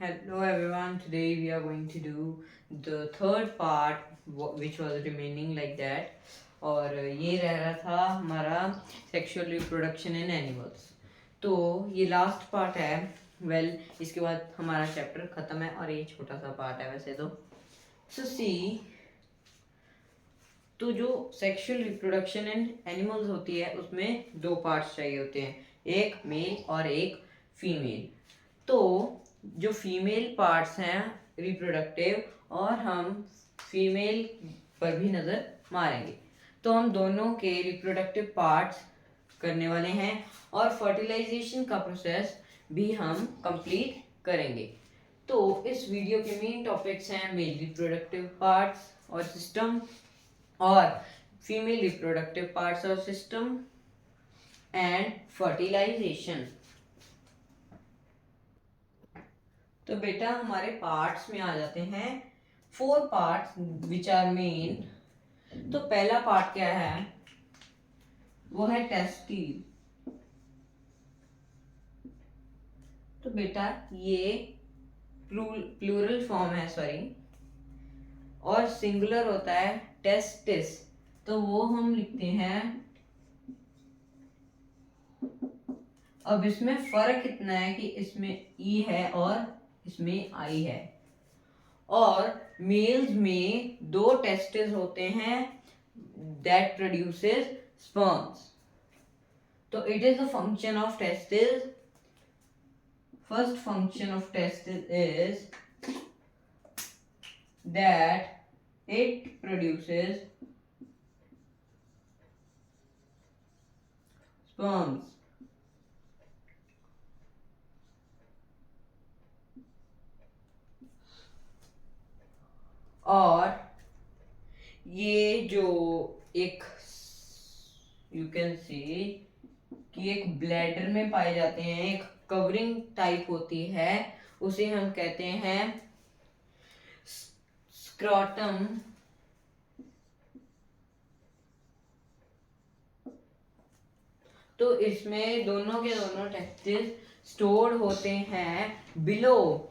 Hello everyone, today we are going to do the third part which was remaining like that. और ये रह रहा था हमारा सेक्सुअल रिप्रोडक्शन इन एनिमल्स. तो ये लास्ट पार्ट है. वेल इसके बाद हमारा चैप्टर ख़त्म है और ये छोटा सा पार्ट है वैसे तो. सो सी, तो जो सेक्सुअल रिप्रोडक्शन इन एनिमल्स होती है उसमें दो पार्ट्स चाहिए होते हैं, एक मेल और एक फीमेल. तो जो फीमेल पार्ट्स हैं रिप्रोडक्टिव, और हम फीमेल पर भी नज़र मारेंगे. तो हम दोनों के रिप्रोडक्टिव पार्ट्स करने वाले हैं और फर्टिलाइजेशन का प्रोसेस भी हम कंप्लीट करेंगे. तो इस वीडियो के मेन टॉपिक्स हैं मेल रिप्रोडक्टिव पार्ट्स और सिस्टम, और फीमेल रिप्रोडक्टिव पार्ट्स और सिस्टम, एंड फर्टिलाइजेशन. तो बेटा हमारे पार्ट्स में आ जाते हैं. 4 पार्ट्स विच आर मेन. तो पहला पार्ट क्या है, वो है टेस्टिस. तो बेटा ये प्लूरल फॉर्म है, सॉरी, और सिंगुलर होता है टेस्टिस. तो वो हम लिखते हैं. अब इसमें फर्क इतना है कि इसमें ई है और इसमें आई है. और मेल्स में 2 टेस्टिस होते हैं दैट प्रोड्यूसेस स्पर्म्स. तो it is the function of testis. First function of testis is that it produces sperms. और ये जो एक यू कैन सी कि एक ब्लैडर में पाए जाते हैं, एक कवरिंग टाइप होती है, उसे हम कहते हैं स्क्रॉटम. तो इसमें दोनों के दोनों टेस्टिस स्टोर्ड होते हैं बिलो.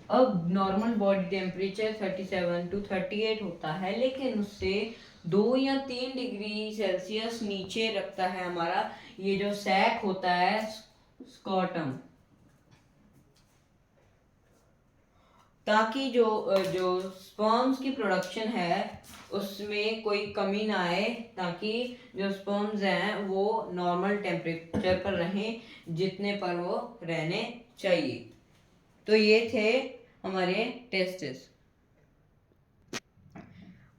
अब नॉर्मल बॉडी टेम्परेचर 37 to 38 होता है, लेकिन उससे 2 या 3 डिग्री सेल्सियस नीचे रखता है हमारा ये जो सैक होता है स्क्रॉटम, ताकि जो जो स्पर्म्स की प्रोडक्शन है उसमें कोई कमी ना आए, ताकि जो स्पर्म्स हैं वो नॉर्मल टेम्परेचर पर रहें जितने पर वो रहने चाहिए. तो ये थे हमारे testis.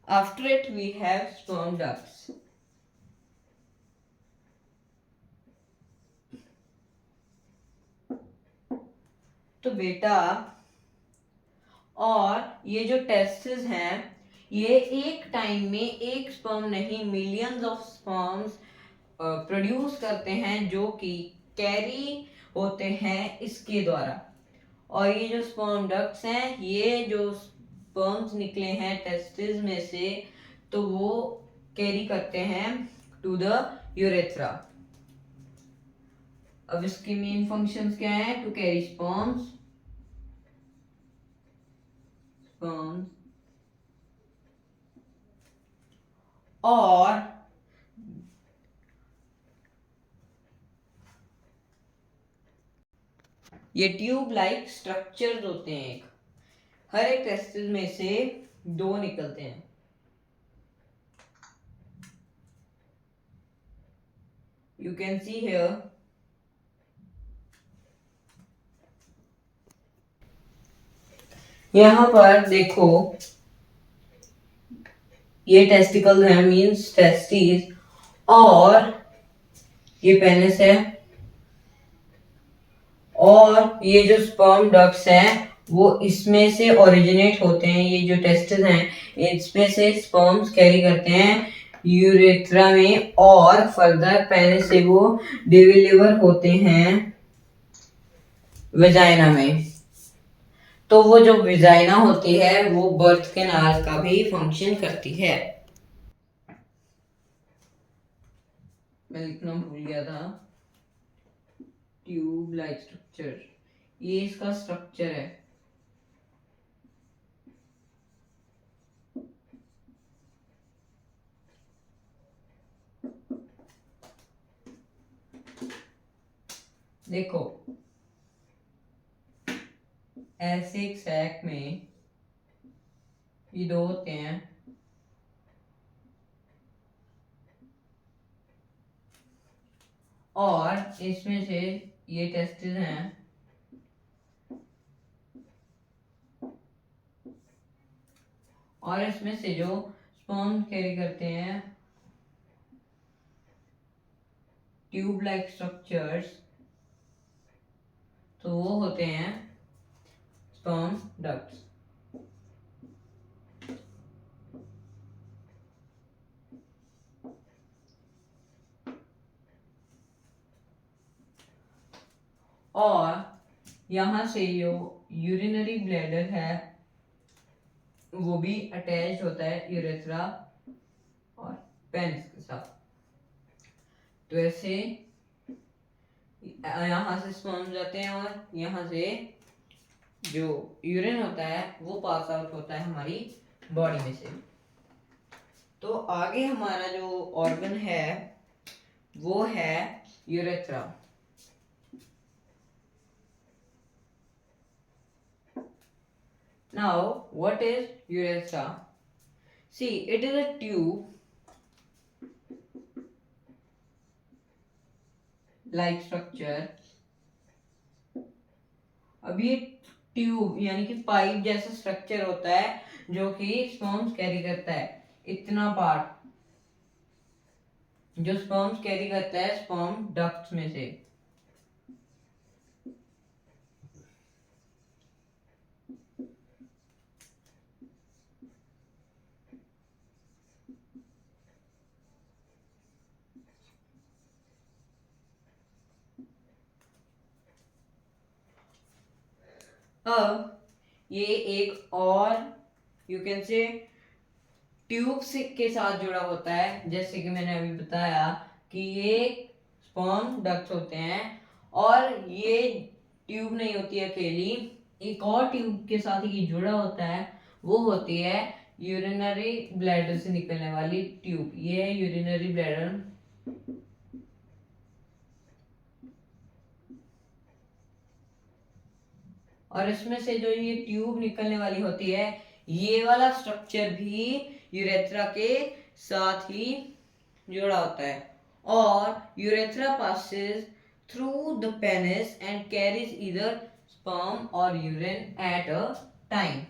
After it we have sperm ducts. तो बेटा, और ये जो टेस्टिस हैं ये एक टाइम में एक स्पर्म नहीं, मिलियंस ऑफ स्पर्म्स प्रोड्यूस करते हैं जो कि कैरी होते हैं इसके द्वारा. और ये जो स्पर्म डक्ट्स हैं, ये जो स्पर्म्स निकले हैं टेस्टिस में से, तो वो कैरी करते हैं टू द यूरेथ्रा. अब इसके मेन फंक्शंस क्या हैं? टू कैरी स्पर्म्स और ये ट्यूब लाइक स्ट्रक्चर्स होते हैं. हर एक टेस्टिस में से 2 निकलते हैं. You can see here. यहां पर देखो, ये टेस्टिकल है, मींस टेस्टिस, और ये पेनिस है, और ये जो स्पर्म डक्ट्स हैं वो इसमें से ओरिजिनेट होते हैं. ये जो टेस्टिस हैं इसमें से स्पर्म्स कैरी करते हैं यूरेथ्रा में, और फर्दर पेनिस से वो डिलीवर होते हैं वेजाइना में. तो वो जो वेजाइना होती है वो बर्थ कैनाल का भी फंक्शन करती है. मैं लिखना भूल गया था. ट्यूब लाइक स्ट्रक्चर, ये इसका स्ट्रक्चर है. देखो ऐसे एक सैक में ये दो होते हैं, और इसमें से ये टेस्टिस हैं, और इसमें से जो स्पर्म कैरी करते हैं ट्यूब लाइक स्ट्रक्चर्स, तो वो होते हैं स्पर्म डक्ट्स। और यहाँ से जो यूरिनरी ब्लैडर है वो भी अटैच होता है यूरेथ्रा और पेनिस के साथ। तो ऐसे यहाँ से स्पर्म जाते हैं और यहाँ से जो यूरिन होता है वो पास आउट होता है हमारी बॉडी में से। तो आगे हमारा जो ऑर्गन है वो है urethra. Now, what is urethra? See, it is a tube like structure. अब ये ट्यूब यानी कि पाइप जैसा स्ट्रक्चर होता है जो कि स्पर्म्स कैरी करता है। इतना पार्ट जो स्पर्म्स कैरी करता है स्पर्म डक्ट्स में से। अब ये एक और यू कैन से ट्यूब से के साथ जुड़ा होता है, जैसे कि मैंने अभी बताया कि ये स्पर्म डक्ट्स होते हैं और ये ट्यूब नहीं होती अकेली, एक और ट्यूब के साथ ये जुड़ा होता है, वो होती है यूरिनरी ब्लैडर से निकलने वाली ट्यूब। ये है यूरिनरी ब्लैडर। और इसमें से जो ये ट्यूब निकलने वाली होती है, ये वाला स्ट्रक्चर भी यूरेथ्रा के साथ ही जुड़ा होता है। और urethra passes through the penis and carries either sperm or urine at a time.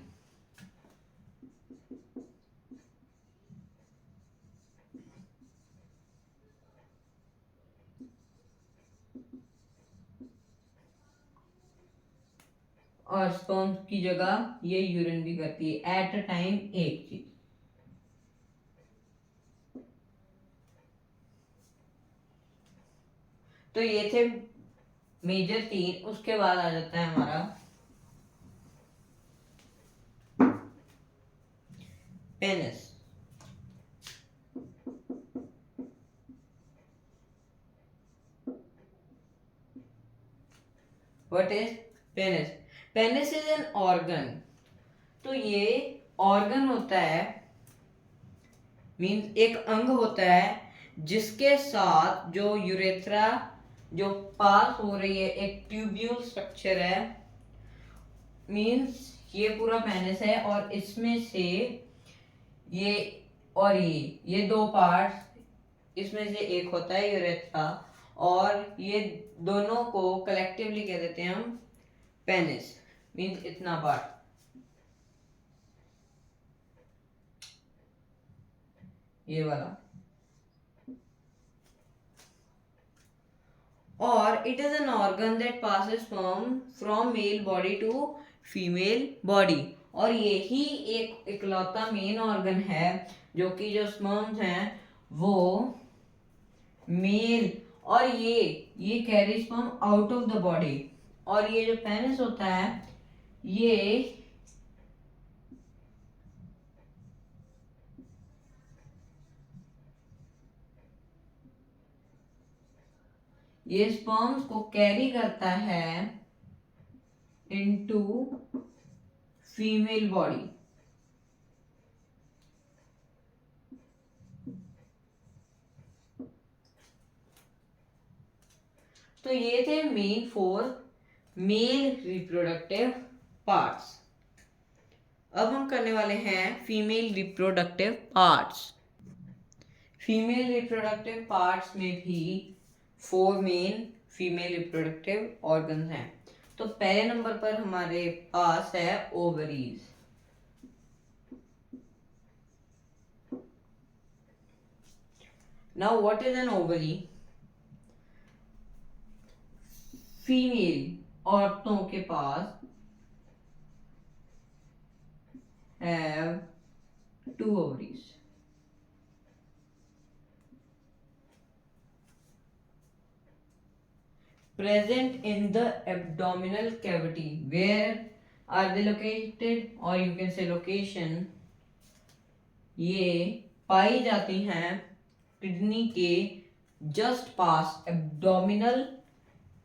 और स्पर्म की जगह ये यूरिन भी करती है एट अ टाइम एक चीज। तो ये थे मेजर तीन। उसके बाद आ जाता है हमारा penis. What is penis? Penis is an organ. तो ये ऑर्गन होता है, मीन्स एक अंग होता है जिसके साथ जो यूरेथ्रा जो पास हो रही है, एक ट्यूब्यूल स्ट्रक्चर है, मीन्स ये पूरा पेनिस है और इसमें से ये और ये दो पार्ट्स, इसमें से एक होता है यूरेथ्रा और ये दोनों को कलेक्टिवली कह देते हैं हम पेनिस। मीन्स इतना पार्ट, ये वाला। और it is an organ that passes from male body to female body. और यही एक इकलौता मेन ऑर्गन है जो कि जो स्पर्म्स हैं वो मेल, और ये carry sperm out of the body. और ये जो पेनिस होता है ये स्पर्म्स को कैरी करता है इनटू फीमेल बॉडी। तो ये थे मेन 4 मेल रिप्रोडक्टिव पार्ट्स। अब हम करने वाले हैं female reproductive parts. Female reproductive parts में भी 4 मेन फीमेल रिप्रोडक्टिव ऑर्गन्स हैं। तो पहले नंबर पर हमारे पास है ovaries. Now what is an ovary? Female औरतों के पास have 2 ovaries. Present in the abdominal cavity. Where are they located? or you can say location. ये पाई जाती हैं किडनी के जस्ट पास एब्डोमिनल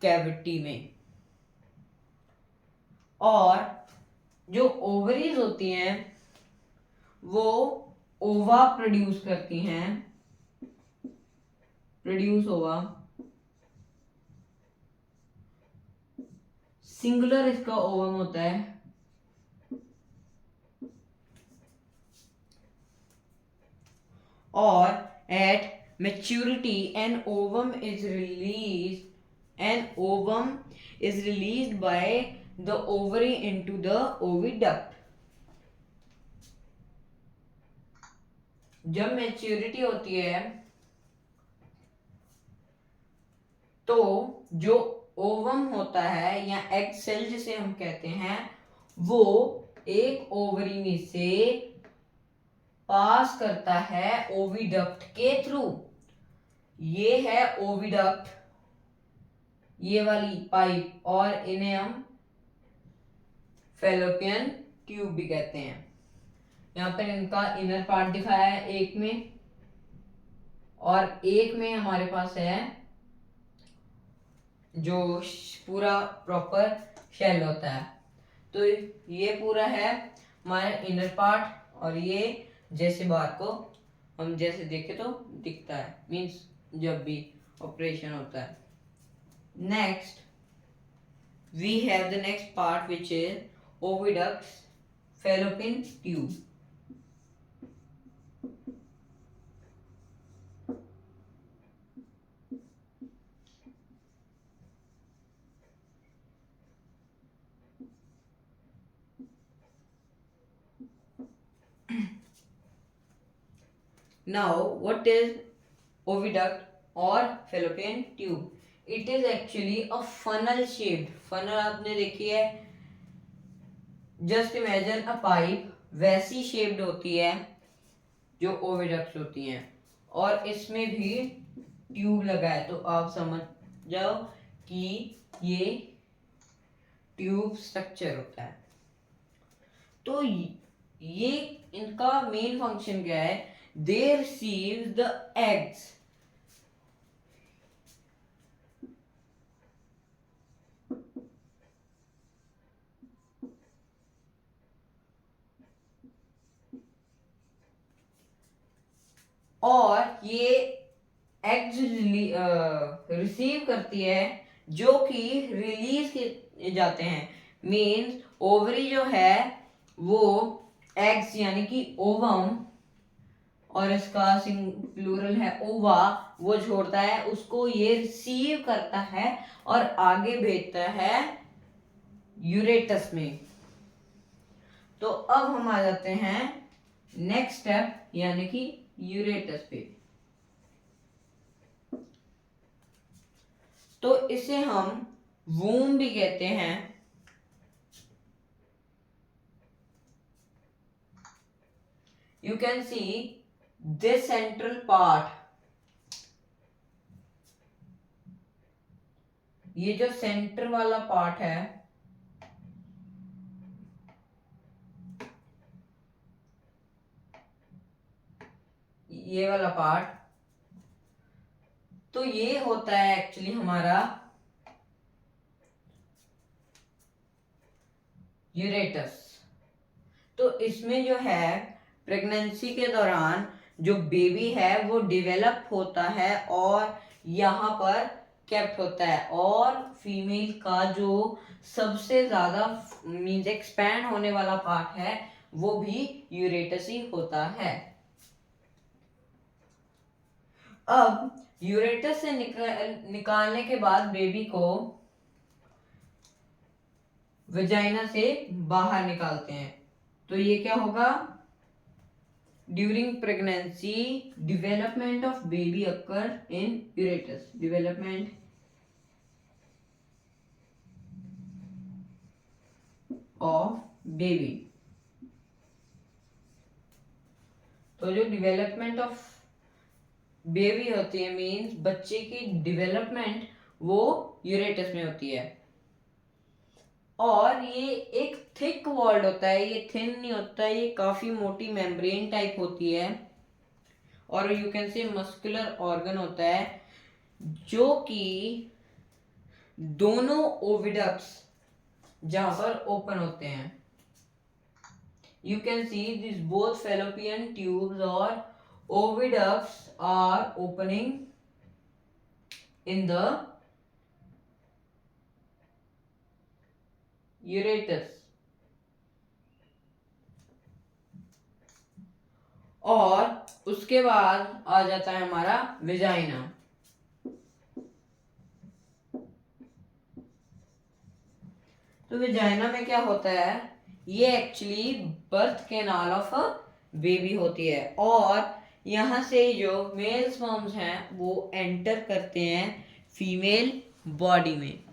कैविटी में। और जो ओवरीज होती हैं वो ओवा प्रोड्यूस करती हैं, प्रोड्यूस ओवा। सिंगुलर इसका ओवम होता है। और at maturity an ovum is released by the ovary into the oviduct. जब मैच्योरिटी होती है तो जो ओवम होता है या एग सेल जिसे हम कहते हैं वो एक ओवरी में से पास करता है ओविडक्ट के थ्रू। ये है ओविडक्ट, ये वाली पाइप, और इन्हें हम फैलोपियन ट्यूब भी कहते हैं। यहाँ पर इनका इनर पार्ट दिखाया है एक में, और एक में हमारे पास है जो पूरा प्रॉपर शेल होता है। तो ये पूरा है हमारा इनर पार्ट, और ये जैसे बाहर को हम जैसे देखे तो दिखता है, मींस जब भी ऑपरेशन होता है। Next we have the next part which is oviducts, fallopian tube. Now, what is oviduct or fallopian tube? It is actually a funnel shaped. Funnel आपने देखी है, just imagine a pipe, वैसी shaped होती है जो oviducts होती हैं, और इसमें भी ट्यूब लगा है। तो आप समझ जाओ कि ये ट्यूब स्ट्रक्चर होता है। तो ये इनका मेन फंक्शन क्या है? They receive the eggs और ये एग्स रिसीव करती है जो कि रिलीज किए जाते हैं। मीन्स ओवरी जो है वो एग्स यानी कि ओवम, और इसका प्लूरल है ओवा, वो छोड़ता है, उसको ये रिसीव करता है और आगे भेजता है यूरेटस में। तो अब हम आ जाते हैं नेक्स्ट स्टेप यानी कि यूरेटस पे। तो इसे हम वूम भी कहते हैं। You can see this central part, ये जो सेंटर वाला पार्ट है ये वाला पार्ट, तो ये होता है एक्चुअली हमारा यूरेटस। तो इसमें जो है प्रेगनेंसी के दौरान जो बेबी है वो डेवलप होता है और यहाँ पर केप्ट होता है, और फीमेल का जो सबसे ज्यादा मींस एक्सपैंड होने वाला पार्ट है वो भी यूरेटस ही होता है। अब यूरेटस से निकालने के बाद बेबी को वजाइना से बाहर निकालते हैं, तो ये क्या होगा, during pregnancy development of baby occur in यूरेटस, डेवलपमेंट ऑफ बेबी। तो जो डेवलपमेंट ऑफ बेबी होती है मींस बच्चे की डेवलपमेंट वो यूरेटस में होती है, और ये एक थिक वॉल्ड होता है, ये थिन नहीं होता है, ये काफी मोटी मेम्ब्रेन टाइप होती है, और you can say muscular organ होता है जो कि दोनों ओविडक्ट्स जहां पर ओपन होते हैं, you can see this both fallopian tubes और oviducts are opening in the uretus, और उसके बाद आ जाता है हमारा वेजाइना। तो वेजाइना में क्या होता है, ये actually birth canal of a baby होती है, और यहाँ से जो मेल स्पर्म्स हैं वो एंटर करते हैं फीमेल बॉडी में।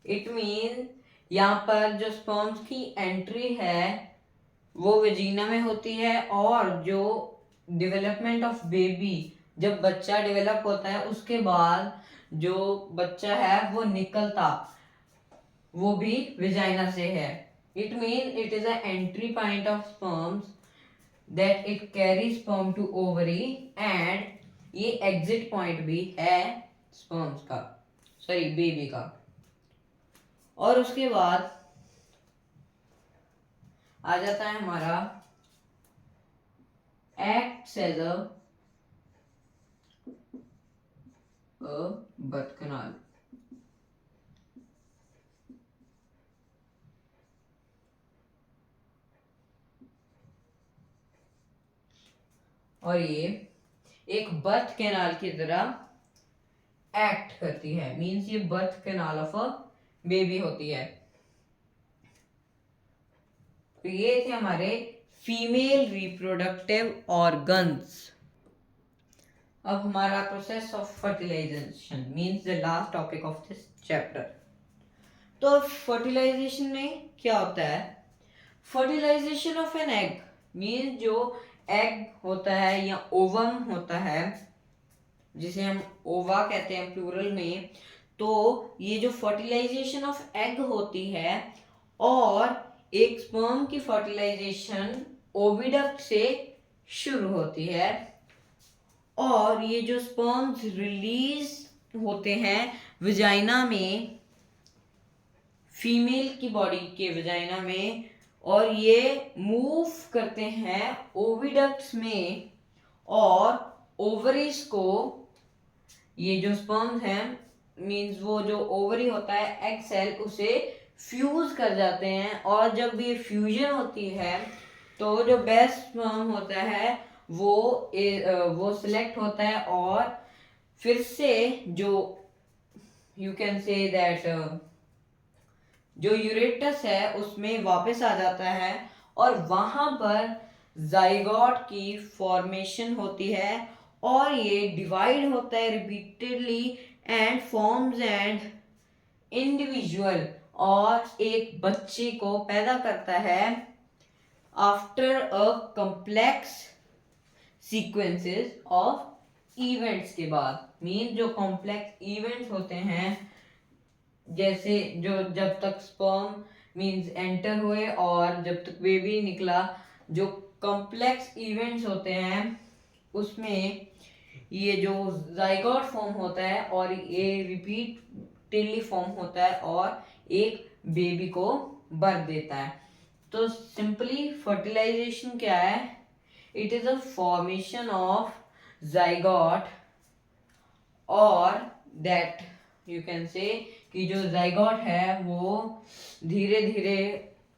इट मीन यहाँ पर जो स्पर्म्स की एंट्री है वो वेजिना में होती है, और जो डेवलपमेंट ऑफ बेबी, जब बच्चा डेवलप होता है उसके बाद जो बच्चा है वो निकलता वो भी वेजाइना से है। It mean it is a entry point of sperms that it carry sperm to ovary, and ये एग्जिट पॉइंट भी है स्पर्म्स का, सॉरी बेबी का। और उसके बाद आ जाता है हमारा acts as a birth canal. और ये एक बर्थ कैनाल की तरह एक्ट करती है, मींस ये birth canal of a baby होती है। तो ये थे हमारे फीमेल रिप्रोडक्टिव ऑर्गन्स। अब हमारा process of fertilisation means the last topic of this chapter. तो फर्टिलाइजेशन में क्या होता है, fertilisation of an egg means जो एग होता है या ओवम होता है जिसे हम ओवा कहते हैं प्लूरल में, तो ये जो फर्टिलाइजेशन ऑफ एग होती है, और एक स्पर्म की फर्टिलाइजेशन ओविडक्ट से शुरू होती है, और ये जो स्पर्म्स रिलीज होते हैं वजाइना में, फीमेल की बॉडी के वजाइना में, और ये मूव करते हैं ओविडक्ट्स में, और ओवरीज को ये जो स्पर्म्स हैं मींस वो जो ओवरी होता है एग सेल उसे फ्यूज कर जाते हैं, और जब ये फ्यूजन होती है तो जो बेस्ट स्पर्म होता है वो सिलेक्ट होता है, और फिर से जो यू कैन से दैट जो यूरेटस है उसमें वापस आ जाता है, और वहां पर जाइगोट की फॉर्मेशन होती है, और ये डिवाइड होता है repeatedly and forms and individual, और एक बच्चे को पैदा करता है after a complex sequences of events के बाद। मीन जो कॉम्प्लेक्स इवेंट्स होते हैं जैसे जो जब तक स्पर्म मींस एंटर हुए और जब तक बेबी निकला, जो कॉम्प्लेक्स इवेंट्स होते हैं उसमें ये जो जाइगोट फॉर्म होता है और ये रिपीटेडली फॉर्म होता है और एक बेबी को बर्थ देता है। तो सिंपली फर्टिलाइजेशन क्या है? It is a formation of zygote, और दैट यू कैन से कि जो जाइगोट है वो धीरे धीरे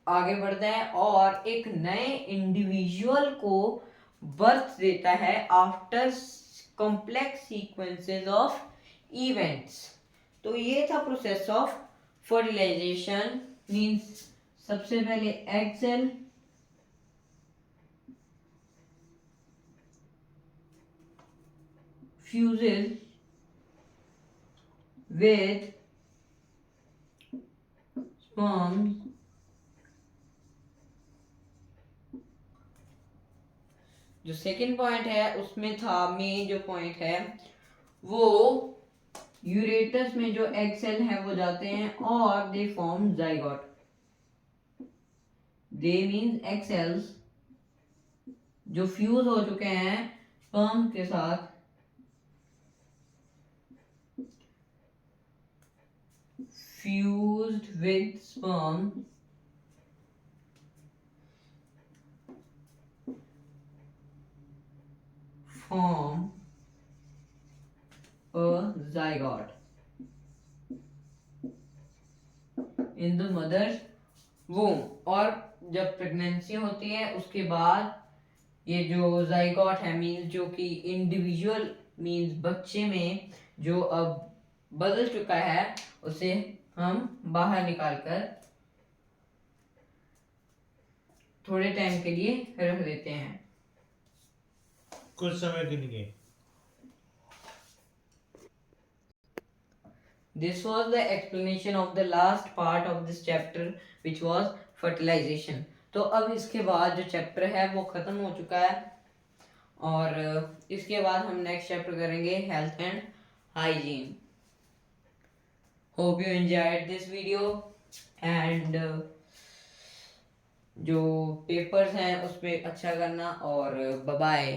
आगे बढ़ता है और एक नए इंडिविजुअल को बर्थ देता है after complex sequences of events. तो ये था प्रोसेस ऑफ फर्टिलाइजेशन। मींस सबसे पहले egg cell, fuses with sperms जो सेकंड पॉइंट है उसमें था, मेन जो पॉइंट है वो यूरेटस में जो एग सेल है वो जाते हैं और they form zygote. They means egg cells जो फ्यूज हो चुके हैं स्पर्म के साथ, fused with sperm form a zygote in the mother's womb। और जब प्रेगनेंसी होती है उसके बाद ये जो जाइगोट है मीन्स जो कि इंडिविजुअल मीन्स बच्चे में जो अब बदल चुका है उसे हम बाहर निकालकर थोड़े टाइम के लिए रख देते हैं, कुछ समय के लिए। This was the explanation of the last part of this chapter which was fertilization। तो अब इसके बाद जो चैप्टर है वो खत्म हो चुका है और इसके बाद हम नेक्स्ट चैप्टर करेंगे health and hygiene. Hope you enjoyed this video and जो पेपर्स हैं उस पर अच्छा करना और बाय बाय।